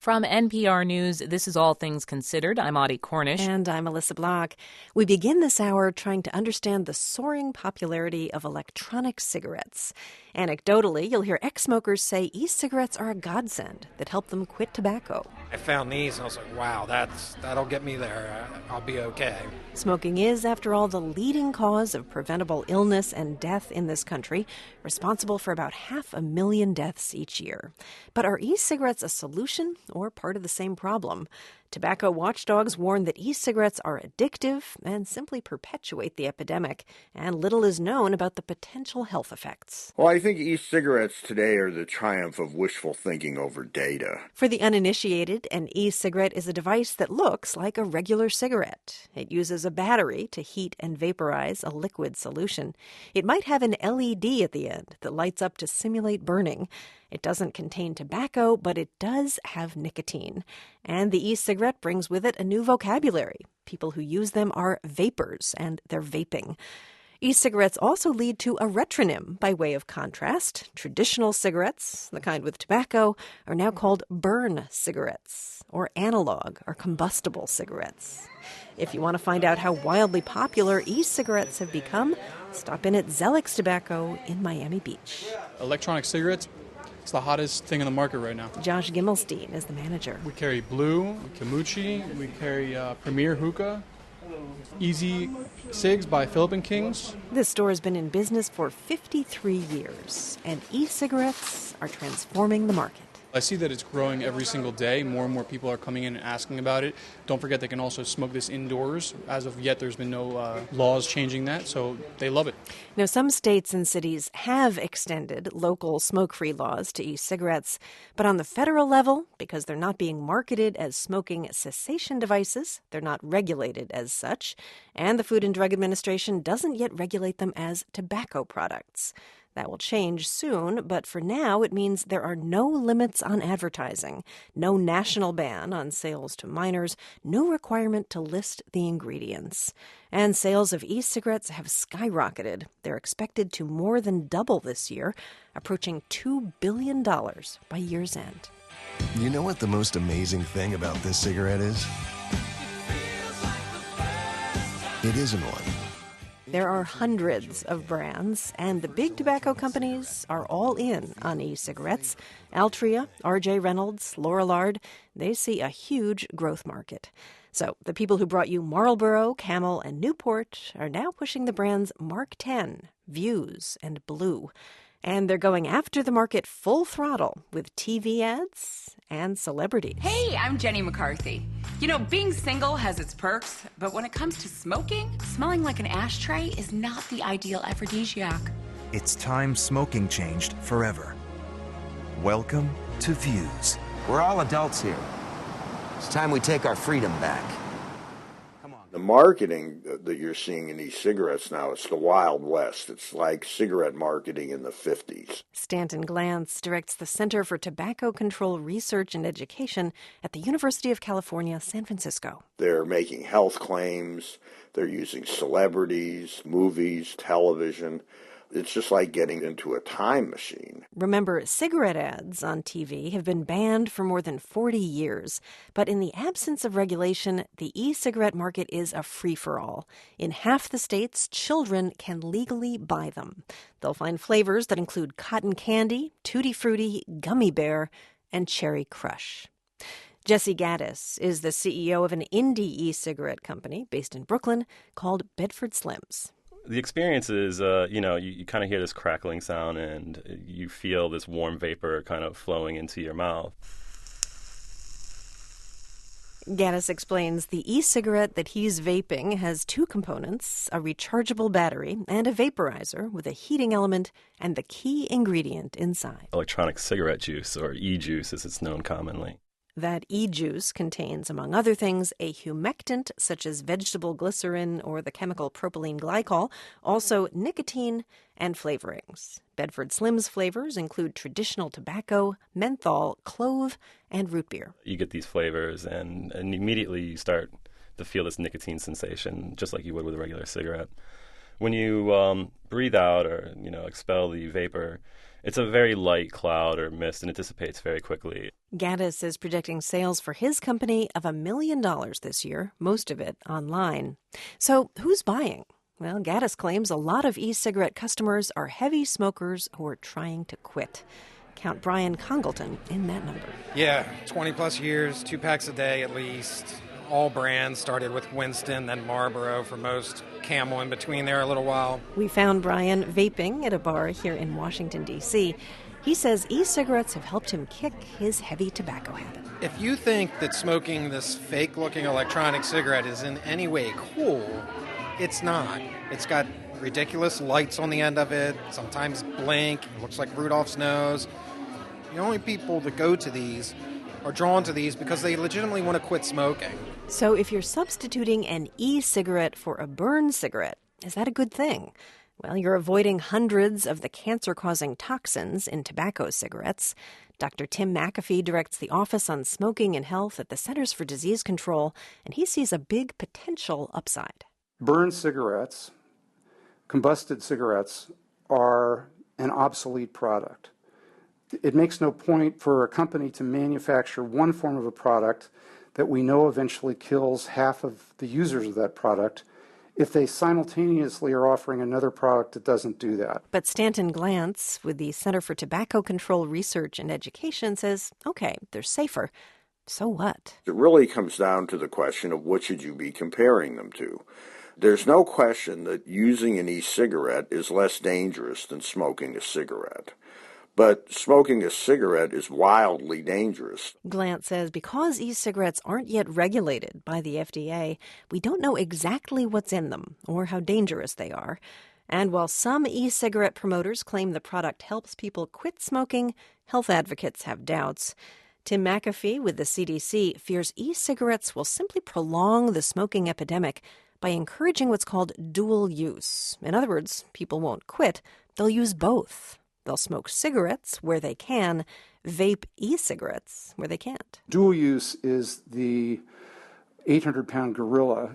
From NPR News, this is All Things Considered. I'm Audie Cornish. And I'm Alyssa Block. We begin this hour trying to understand the soaring popularity of electronic cigarettes. Anecdotally, you'll hear ex-smokers say e-cigarettes are a godsend that help them quit tobacco. I found these and I was like, wow, that'll get me there. I'll be okay. Smoking is, after all, the leading cause of preventable illness and death in this country, responsible for about 500,000 deaths each year. But are e-cigarettes a solution or part of the same problem? Tobacco watchdogs warn that e-cigarettes are addictive and simply perpetuate the epidemic, and little is known about the potential health effects. Well, I think e-cigarettes today are the triumph of wishful thinking over data. For the uninitiated, an e-cigarette is a device that looks like a regular cigarette. It uses a battery to heat and vaporize a liquid solution. It might have an LED at the end that lights up to simulate burning. It doesn't contain tobacco, but it does have nicotine. And the e-cigarette brings with it a new vocabulary. People who use them are vapors, and they're vaping. E-cigarettes also lead to a retronym by way of contrast. Traditional cigarettes, the kind with tobacco, are now called burn cigarettes, or analog or combustible cigarettes. If you want to find out how wildly popular e-cigarettes have become, stop in at Zelix Tobacco in Miami Beach. Electronic cigarettes, it's the hottest thing in the market right now. Josh Gimmelstein is the manager. We carry Blue, Kimuchi, we carry Premier Hookah, Easy Cigs by Philip & Kings. This store has been in business for 53 years, and e-cigarettes are transforming the market. I see that it's growing every single day. More and more people are coming in and asking about it. Don't forget they can also smoke this indoors. As of yet, there's been no laws changing that, so they love it. Now, some states and cities have extended local smoke-free laws to e-cigarettes, but on the federal level, because they're not being marketed as smoking cessation devices, they're not regulated as such, and the Food and Drug Administration doesn't yet regulate them as tobacco products. That will change soon, but for now it means there are no limits on advertising, no national ban on sales to minors, no requirement to list the ingredients. And sales of e-cigarettes have skyrocketed. They're expected to more than double this year, approaching $2 billion by year's end. You know what the most amazing thing about this cigarette is? It isn't one. There are hundreds of brands, and the big tobacco companies are all in on e-cigarettes. Altria, R.J. Reynolds, Lorillard, they see a huge growth market. So the people who brought you Marlboro, Camel, and Newport are now pushing the brands Mark 10, Views, and Blue. And they're going after the market full throttle with TV ads and celebrities. Hey, I'm Jenny McCarthy. You know, being single has its perks, but when it comes to smoking, smelling like an ashtray is not the ideal aphrodisiac. It's time smoking changed forever. Welcome to Views. We're all adults here. It's time we take our freedom back. The marketing that you're seeing in these cigarettes now, it's the Wild West. It's like cigarette marketing in the 50s. Stanton Glantz directs the Center for Tobacco Control Research and Education at the University of California, San Francisco. They're making health claims. They're using celebrities, movies, television. It's just like getting into a time machine. Remember, cigarette ads on TV have been banned for more than 40 years. But in the absence of regulation, the e-cigarette market is a free-for-all. In half the states, children can legally buy them. They'll find flavors that include cotton candy, tutti frutti, gummy bear, and cherry crush. Jesse Gaddis is the CEO of an indie e-cigarette company based in Brooklyn called Bedford Slims. The experience is, you kind of hear this crackling sound and you feel this warm vapor kind of flowing into your mouth. Gaddis explains the e-cigarette that he's vaping has two components, a rechargeable battery and a vaporizer with a heating element and the key ingredient inside. Electronic cigarette juice, or e-juice as it's known commonly. That e-juice contains, among other things, a humectant such as vegetable glycerin or the chemical propylene glycol, also nicotine and flavorings. Bedford Slims flavors include traditional tobacco, menthol, clove, and root beer. You get these flavors and immediately you start to feel this nicotine sensation, just like you would with a regular cigarette. When you breathe out or expel the vapor, it's a very light cloud or mist, and it dissipates very quickly. Gaddis is projecting sales for his company of $1 million this year, most of it online. So who's buying? Well, Gaddis claims a lot of e-cigarette customers are heavy smokers who are trying to quit. Count Brian Congleton in that number. Yeah, 20-plus years, 2 packs a day at least. All brands, started with Winston, then Marlboro for most, Camel in between there a little while. We found Brian vaping at a bar here in Washington, D.C. He says e-cigarettes have helped him kick his heavy tobacco habit. If you think that smoking this fake-looking electronic cigarette is in any way cool, it's not. It's got ridiculous lights on the end of it, sometimes blink, it looks like Rudolph's nose. The only people that go to these are drawn to these because they legitimately want to quit smoking. So if you're substituting an e-cigarette for a burn cigarette, is that a good thing? Well, you're avoiding hundreds of the cancer-causing toxins in tobacco cigarettes. Dr. Tim McAfee directs the Office on Smoking and Health at the Centers for Disease Control, and he sees a big potential upside. Burn cigarettes, combusted cigarettes, are an obsolete product. It makes no point for a company to manufacture one form of a product that we know eventually kills half of the users of that product if they simultaneously are offering another product that doesn't do that. But Stanton Glantz with the Center for Tobacco Control Research and Education says, okay, they're safer. So what? It really comes down to the question of what should you be comparing them to. There's no question that using an e-cigarette is less dangerous than smoking a cigarette. But smoking a cigarette is wildly dangerous. Glantz says because e-cigarettes aren't yet regulated by the FDA, we don't know exactly what's in them or how dangerous they are. And while some e-cigarette promoters claim the product helps people quit smoking, health advocates have doubts. Tim McAfee with the CDC fears e-cigarettes will simply prolong the smoking epidemic by encouraging what's called dual use. In other words, people won't quit, they'll use both. They'll smoke cigarettes where they can, vape e-cigarettes where they can't. Dual use is the 800-pound gorilla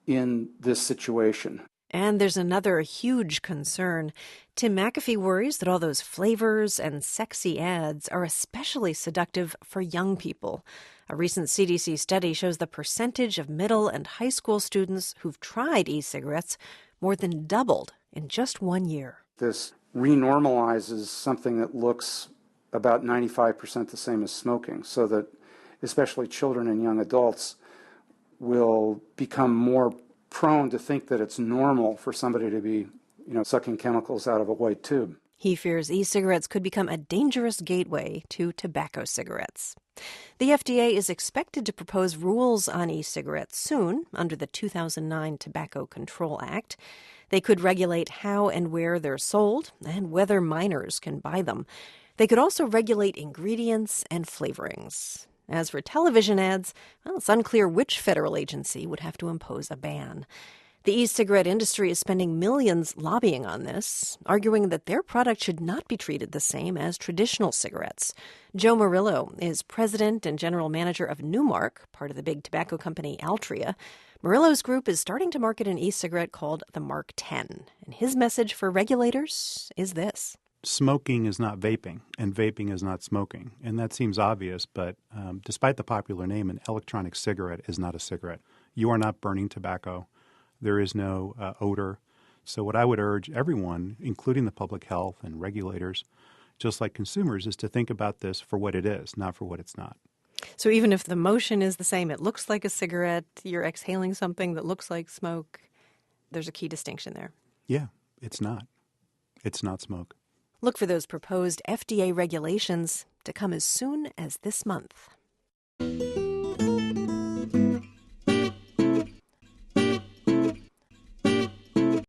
in this situation. And there's another huge concern. Tim McAfee worries that all those flavors and sexy ads are especially seductive for young people. A recent CDC study shows the percentage of middle and high school students who've tried e-cigarettes more than doubled in just 1 year. This renormalizes something that looks about 95% the same as smoking, so that especially children and young adults will become more prone to think that it's normal for somebody to be, sucking chemicals out of a white tube. He fears e-cigarettes could become a dangerous gateway to tobacco cigarettes. The FDA is expected to propose rules on e-cigarettes soon under the 2009 Tobacco Control Act. They could regulate how and where they're sold and whether minors can buy them. They could also regulate ingredients and flavorings. As for television ads, well, it's unclear which federal agency would have to impose a ban. The e-cigarette industry is spending millions lobbying on this, arguing that their product should not be treated the same as traditional cigarettes. Joe Murillo is president and general manager of Newmark, part of the big tobacco company Altria. Murillo's group is starting to market an e-cigarette called the Mark 10. And his message for regulators is this. Smoking is not vaping, and vaping is not smoking. And that seems obvious, but despite the popular name, an electronic cigarette is not a cigarette. You are not burning tobacco. There is no odor. So what I would urge everyone, including the public health and regulators, just like consumers, is to think about this for what it is, not for what it's not. So even if the motion is the same, it looks like a cigarette, you're exhaling something that looks like smoke, there's a key distinction there. Yeah, it's not. It's not smoke. Look for those proposed FDA regulations to come as soon as this month.